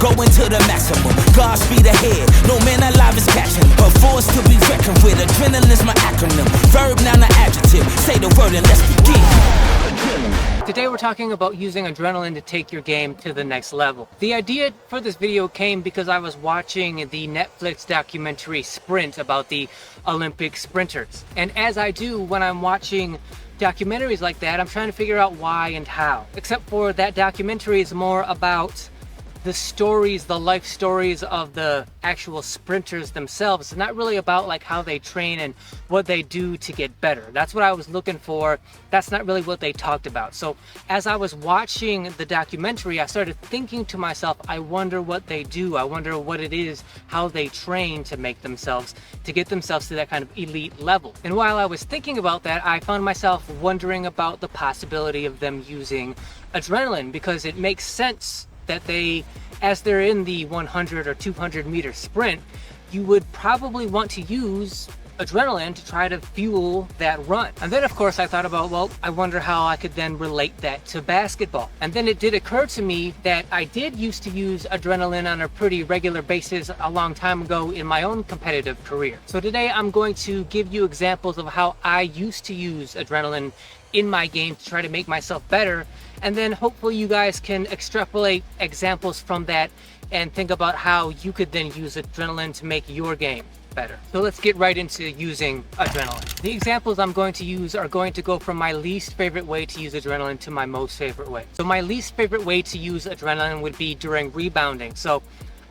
going to the maximum. Godspeed ahead, no man alive is catching. A force to be reckoned with, adrenaline's my acronym. Verb, noun, or adjective, say the word and let's begin. Today we're talking about using adrenaline to take your game to the next level. The idea for this video came because I was watching the Netflix documentary Sprint about the Olympic sprinters. And as I do when I'm watching documentaries like that, I'm trying to figure out why and how. Except for that documentary is more about the stories, the life stories of the actual sprinters themselves. It's not really about like how they train and what they do to get better. That's what I was looking for. That's not really what they talked about. So as I was watching the documentary, I started thinking to myself, I wonder what they do. I wonder what it is, how they train to make themselves, to get themselves to that kind of elite level. And while I was thinking about that, I found myself wondering about the possibility of them using adrenaline, because it makes sense that they, as they're in the 100 or 200 meter sprint, you would probably want to use adrenaline to try to fuel that run. And then of course I thought about, well, I wonder how I could then relate that to basketball. And then it did occur to me that I did used to use adrenaline on a pretty regular basis a long time ago in my own competitive career. So today I'm going to give you examples of how I used to use adrenaline in my game to try to make myself better, and then hopefully you guys can extrapolate examples from that and think about how you could then use adrenaline to make your game better. So let's get right into using adrenaline. The examples I'm going to use are going to go from my least favorite way to use adrenaline to my most favorite way. So my least favorite way to use adrenaline would be during rebounding. So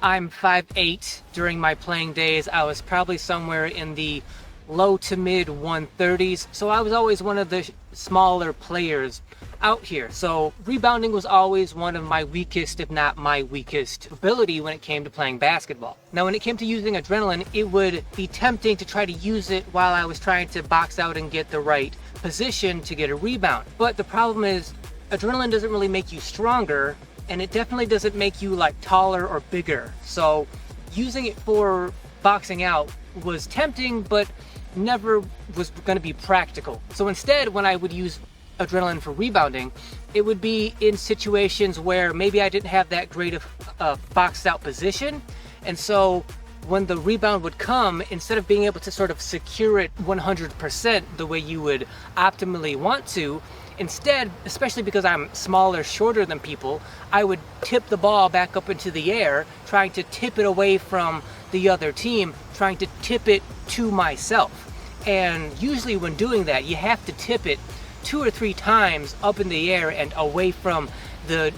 I'm 5'8". During my playing days, I was probably somewhere in the low to mid 130s, so I was always one of the smaller players out here. So rebounding was always one of my weakest, if not my weakest ability when it came to playing basketball. Now when it came to using adrenaline, it would be tempting to try to use it while I was trying to box out and get the right position to get a rebound. But the problem is adrenaline doesn't really make you stronger, and it definitely doesn't make you like taller or bigger. So using it for boxing out was tempting, but never was going to be practical. So instead, when I would use adrenaline for rebounding, it would be in situations where maybe I didn't have that great of a boxed out position, and so when the rebound would come, instead of being able to sort of secure it 100% the way you would optimally want to, instead, especially because I'm smaller, shorter than people, I would tip the ball back up into the air, trying to tip it away from the other team, trying to tip it to myself. And usually when doing that, you have to tip it 2 or 3 times up in the air and away from the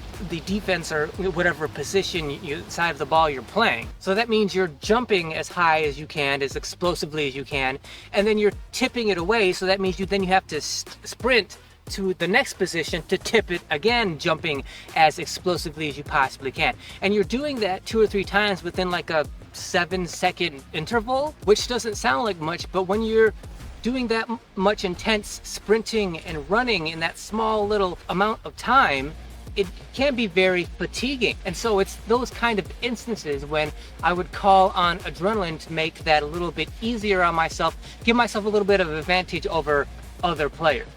defense or whatever position side of the ball you're playing. So that means you're jumping as high as you can, as explosively as you can, and then you're tipping it away. So that means you have to sprint to the next position to tip it again, jumping as explosively as you possibly can. And you're doing that 2 or 3 times within like a 7-second interval, which doesn't sound like much, but when you're doing that much intense sprinting and running in that small little amount of time, it can be very fatiguing. And so it's those kind of instances when I would call on adrenaline to make that a little bit easier on myself, give myself a little bit of advantage over other players.